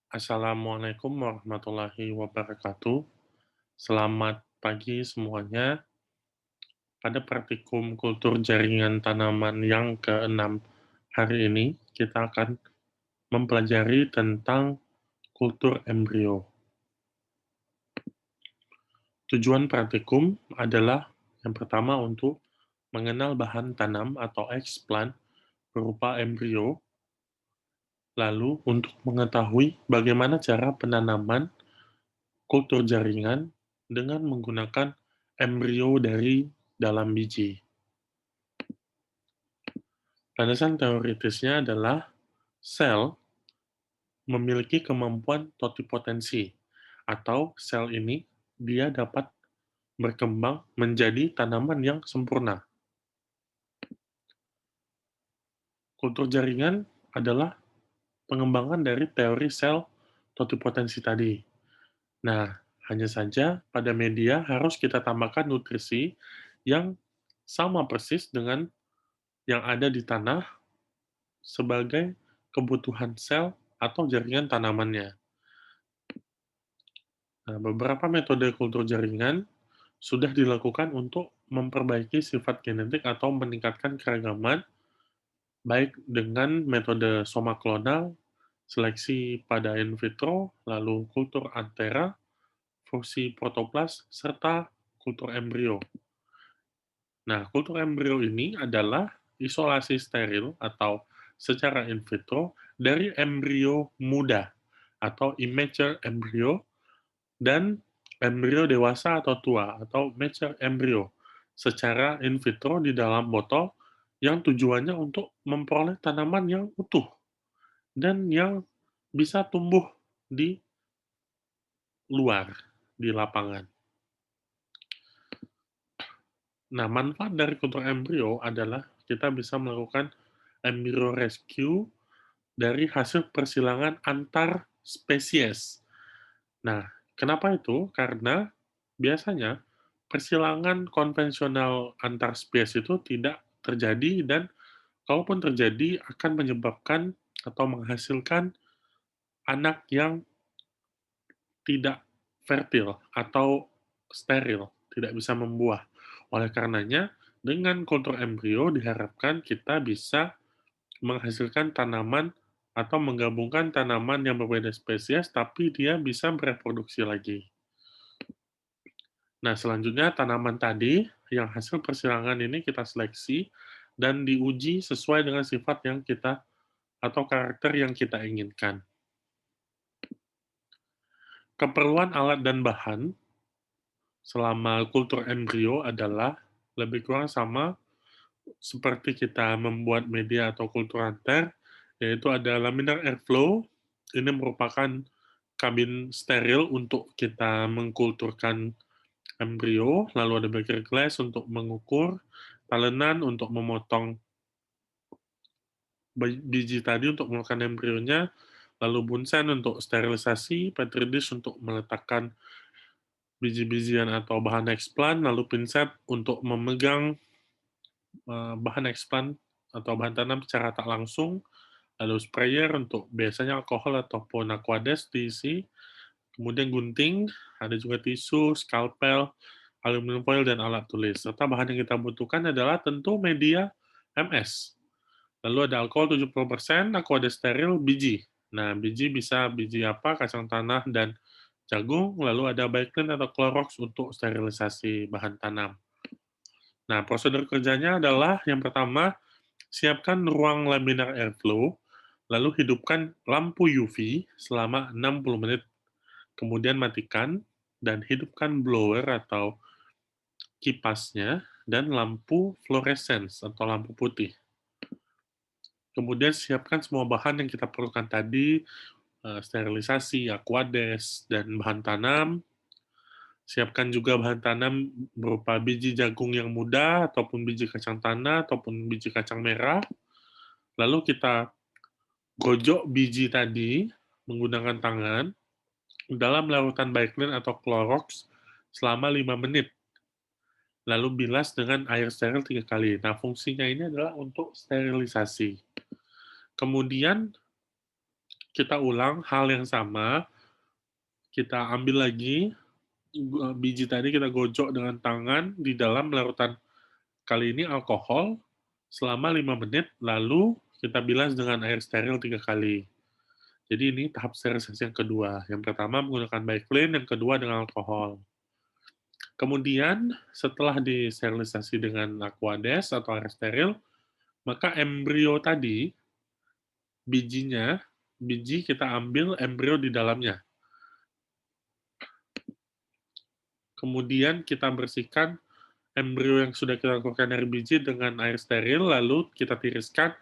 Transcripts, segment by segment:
Assalamualaikum warahmatullahi wabarakatuh. Selamat pagi semuanya. Pada praktikum kultur jaringan tanaman yang ke-6 hari ini, kita akan mempelajari tentang kultur embrio. Tujuan praktikum adalah yang pertama untuk mengenal bahan tanam atau explant berupa embrio, lalu untuk mengetahui bagaimana cara penanaman kultur jaringan dengan menggunakan embrio dari dalam biji. Landasan teoritisnya adalah sel memiliki kemampuan totipotensi, atau sel ini dia dapat berkembang menjadi tanaman yang sempurna. Kultur jaringan adalah pengembangan dari teori sel totipotensi tadi. Nah, hanya saja pada media harus kita tambahkan nutrisi yang sama persis dengan yang ada di tanah sebagai kebutuhan sel atau jaringan tanamannya. Nah, beberapa metode kultur jaringan sudah dilakukan untuk memperbaiki sifat genetik atau meningkatkan keragaman, baik dengan metode somaklonal, seleksi pada in vitro, lalu kultur antera, fusi protoplas, serta kultur embrio. Nah, kultur embrio ini adalah isolasi steril atau secara in vitro dari embrio muda atau immature embrio dan embrio dewasa atau tua atau mature embrio secara in vitro di dalam botol yang tujuannya untuk memperoleh tanaman yang utuh dan yang bisa tumbuh di luar, di lapangan. Nah, manfaat dari kultur embrio adalah kita bisa melakukan embryo rescue dari hasil persilangan antar spesies. Nah, kenapa itu? Karena biasanya persilangan konvensional antar spesies itu tidak terjadi dan kalaupun terjadi akan menyebabkan atau menghasilkan anak yang tidak fertil atau steril, tidak bisa membuah. Oleh karenanya, dengan kultur embrio diharapkan kita bisa menghasilkan tanaman atau menggabungkan tanaman yang berbeda spesies, tapi dia bisa bereproduksi lagi. Nah, selanjutnya tanaman tadi yang hasil persilangan ini kita seleksi dan diuji sesuai dengan sifat yang kita atau karakter yang kita inginkan. Keperluan alat dan bahan selama kultur embrio adalah lebih kurang sama seperti kita membuat media atau kulturanter, yaitu ada laminar airflow, ini merupakan kabin steril untuk kita mengkulturkan embrio, lalu ada beaker glass untuk mengukur, talenan untuk memotong biji tadi untuk melakukan embrionya, lalu bunsen untuk sterilisasi, petri dish untuk meletakkan biji-bijian atau bahan eksplan, lalu pinset untuk memegang bahan eksplan atau bahan tanam secara tak langsung, lalu sprayer untuk biasanya alkohol ataupun aquades diisi, kemudian gunting, ada juga tisu, skalpel, aluminium foil, dan alat tulis. Serta bahan yang kita butuhkan adalah tentu media MS. Lalu ada alkohol 70%, aquades steril, biji. Nah, biji bisa biji apa, kacang tanah, dan jagung, lalu ada Baiklin atau Clorox untuk sterilisasi bahan tanam. Nah, prosedur kerjanya adalah yang pertama, siapkan ruang laminar airflow, lalu hidupkan lampu UV selama 60 menit, kemudian matikan dan hidupkan blower atau kipasnya dan lampu fluorescence atau lampu putih. Kemudian siapkan semua bahan yang kita perlukan tadi, sterilisasi, aquades, dan bahan tanam. Siapkan juga bahan tanam berupa biji jagung yang muda, ataupun biji kacang tanah, ataupun biji kacang merah. Lalu kita gojok biji tadi menggunakan tangan dalam larutan Baiklin atau Clorox selama 5 menit. Lalu bilas dengan air steril 3 kali. Nah, fungsinya ini adalah untuk sterilisasi. Kemudian kita ulang hal yang sama, kita ambil lagi biji tadi kita gojok dengan tangan di dalam larutan, kali ini alkohol, selama 5 menit, lalu kita bilas dengan air steril 3 kali. Jadi ini tahap sterilisasi yang kedua. Yang pertama menggunakan Biclean, yang kedua dengan alkohol. Kemudian setelah disterilisasi dengan Aquades atau air steril, maka embrio tadi, bijinya, biji kita ambil embrio di dalamnya. Kemudian kita bersihkan embrio yang sudah kita keluarkan dari biji dengan air steril, lalu kita tiriskan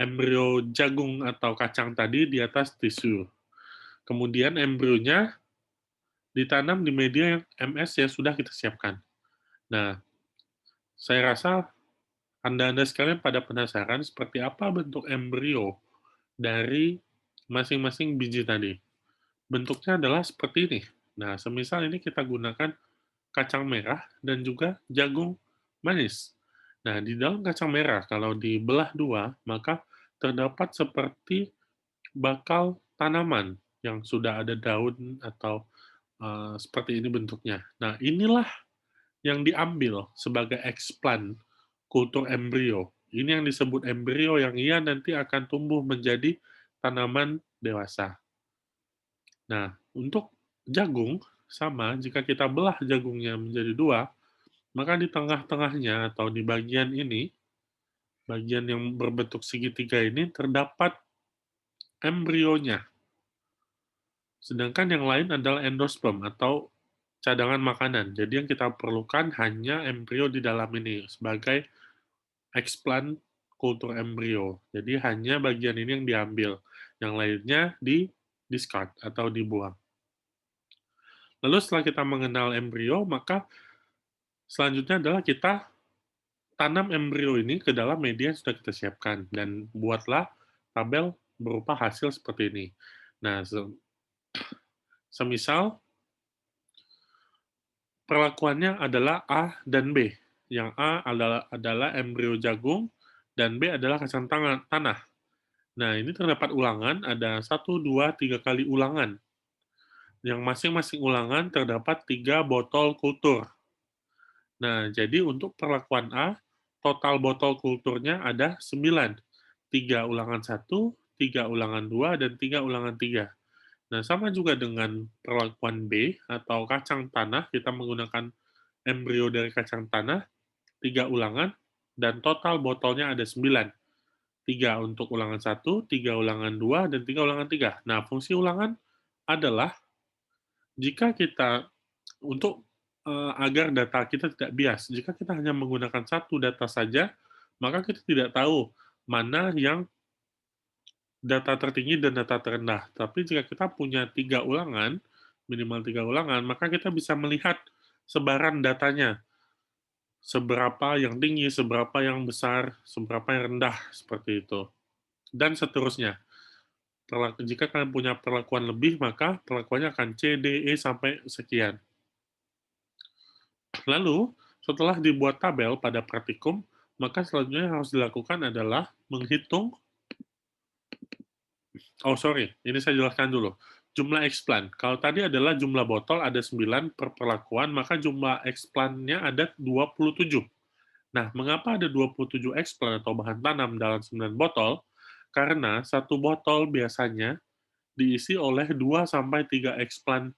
embrio jagung atau kacang tadi di atas tisu. Kemudian embrionya ditanam di media yang MS yang sudah kita siapkan. Nah, saya rasa Anda-Anda sekalian pada penasaran seperti apa bentuk embrio dari masing-masing biji tadi. Bentuknya adalah seperti ini. Nah, semisal ini kita gunakan kacang merah dan juga jagung manis. Nah, di dalam kacang merah, kalau dibelah dua, maka terdapat seperti bakal tanaman yang sudah ada daun atau seperti ini bentuknya. Nah, inilah yang diambil sebagai eksplan kultur embrio. Ini yang disebut embrio yang ia nanti akan tumbuh menjadi tanaman dewasa. Nah, untuk jagung, sama, jika kita belah jagungnya menjadi dua, maka di tengah-tengahnya atau di bagian ini, bagian yang berbentuk segitiga ini, terdapat embrionya. Sedangkan yang lain adalah endosperm atau cadangan makanan. Jadi yang kita perlukan hanya embrio di dalam ini sebagai eksplan kultur embrio. Jadi hanya bagian ini yang diambil. Yang lainnya di discard atau dibuang. Lalu setelah kita mengenal embrio, maka selanjutnya adalah kita tanam embrio ini ke dalam media yang sudah kita siapkan dan buatlah tabel berupa hasil seperti ini. Nah, semisal perlakuannya adalah A dan B. Yang A adalah embrio jagung dan B adalah kacang tanah. Nah, ini terdapat ulangan, ada 1, 2, 3 kali ulangan. Yang masing-masing ulangan terdapat 3 botol kultur. Nah, jadi untuk perlakuan A, total botol kulturnya ada 9. 3 ulangan 1, 3 ulangan 2, dan 3 ulangan 3. Nah, sama juga dengan perlakuan B atau kacang tanah, kita menggunakan embrio dari kacang tanah, 3 ulangan, dan total botolnya ada 9. 3 untuk ulangan 1, 3 ulangan 2, dan 3 ulangan 3. Nah, fungsi ulangan adalah jika kita untuk agar data kita tidak bias. Jika kita hanya menggunakan satu data saja, maka kita tidak tahu mana yang data tertinggi dan data terendah. Tapi jika kita punya 3 ulangan, minimal 3 ulangan, maka kita bisa melihat sebaran datanya. Seberapa yang tinggi, seberapa yang besar, seberapa yang rendah, seperti itu. Dan seterusnya. Jika kalian punya perlakuan lebih, maka perlakuannya akan C, D, E, sampai sekian. Lalu, setelah dibuat tabel pada praktikum, maka selanjutnya yang harus dilakukan adalah menghitung, oh sorry, ini saya jelaskan dulu. Jumlah eksplan. Kalau tadi adalah jumlah botol ada 9 per perlakuan, maka jumlah eksplannya ada 27. Nah, mengapa ada 27 eksplan atau bahan tanam dalam 9 botol? Karena satu botol biasanya diisi oleh 2 sampai 3 eksplan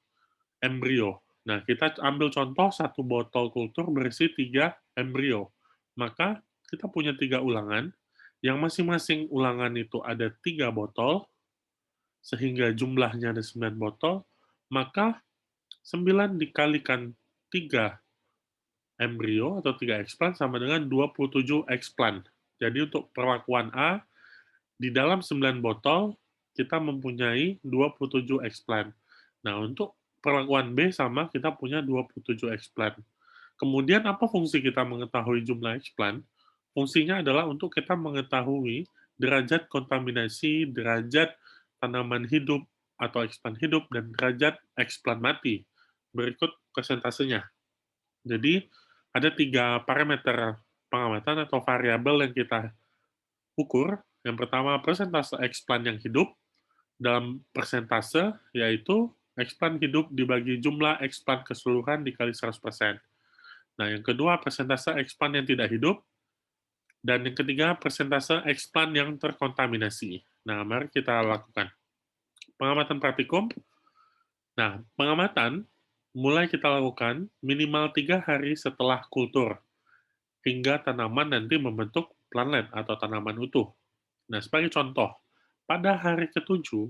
embrio. Nah, kita ambil contoh satu botol kultur berisi 3 embrio. Maka kita punya 3 ulangan, yang masing-masing ulangan itu ada 3 botol, sehingga jumlahnya ada 9 botol, maka 9 dikalikan 3 embrio atau 3 eksplan sama dengan 27 eksplan. Jadi untuk perlakuan A, di dalam 9 botol, kita mempunyai 27 eksplan. Nah, untuk perlakuan B sama, kita punya 27 eksplan. Kemudian apa fungsi kita mengetahui jumlah eksplan? Fungsinya adalah untuk kita mengetahui derajat kontaminasi, derajat tanaman hidup atau eksplan hidup, dan derajat eksplan mati. Berikut persentasenya. Jadi, ada 3 parameter pengamatan atau variabel yang kita ukur. Yang pertama, persentase eksplan yang hidup. dalam persentase, yaitu explant hidup dibagi jumlah explant keseluruhan dikali 100%. Nah, yang kedua persentase explant yang tidak hidup, dan yang ketiga persentase explant yang terkontaminasi. Nah, mari kita lakukan pengamatan praktikum. Nah, pengamatan mulai kita lakukan minimal 3 hari setelah kultur, hingga tanaman nanti membentuk planlet atau tanaman utuh. Nah, sebagai contoh, pada hari ketujuh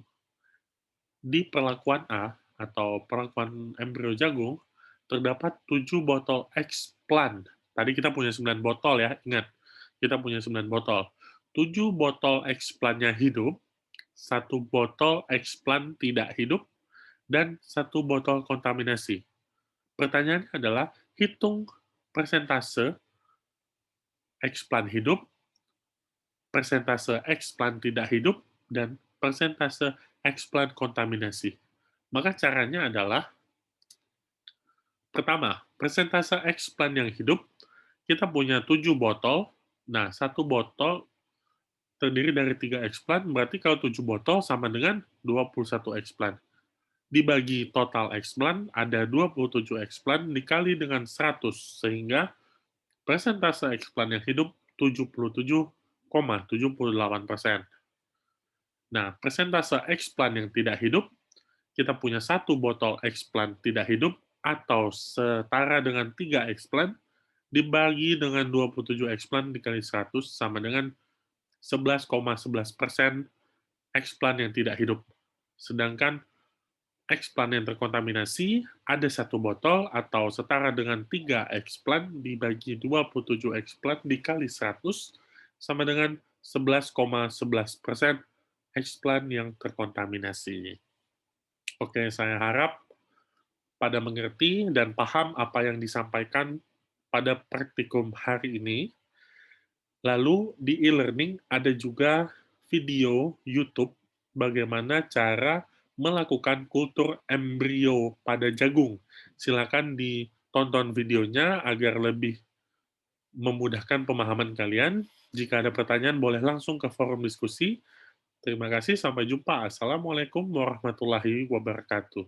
di perlakuan A atau perlakuan embrio jagung, terdapat 7 botol explant. Tadi kita punya 9 botol ya, ingat. Kita punya 9 botol. 7 botol explantnya hidup, 1 botol explant tidak hidup, dan 1 botol kontaminasi. Pertanyaannya adalah, hitung persentase explant hidup, persentase explant tidak hidup, dan persentase explant kontaminasi. Maka caranya adalah, pertama, persentase explant yang hidup, kita punya 7 botol, nah 1 botol terdiri dari 3 explant, berarti kalau 7 botol sama dengan 21 explant. Dibagi total explant, ada 27 explant dikali dengan 100, sehingga persentase explant yang hidup 77,78%. Nah, persentase explant yang tidak hidup, kita punya 1 botol explant tidak hidup, atau setara dengan 3 explant, dibagi dengan 27 explant dikali 100, sama dengan 11,11% explant yang tidak hidup. Sedangkan explant yang terkontaminasi, ada 1 botol, atau setara dengan 3 explant dibagi 27 explant dikali 100, sama dengan 11,11% explant yang terkontaminasi. Oke, saya harap pada mengerti dan paham apa yang disampaikan pada praktikum hari ini. Lalu di e-learning ada juga video YouTube bagaimana cara melakukan kultur embrio pada jagung. Silakan ditonton videonya agar lebih memudahkan pemahaman kalian. Jika ada pertanyaan, boleh langsung ke forum diskusi. Terima kasih, sampai jumpa. Assalamualaikum warahmatullahi wabarakatuh.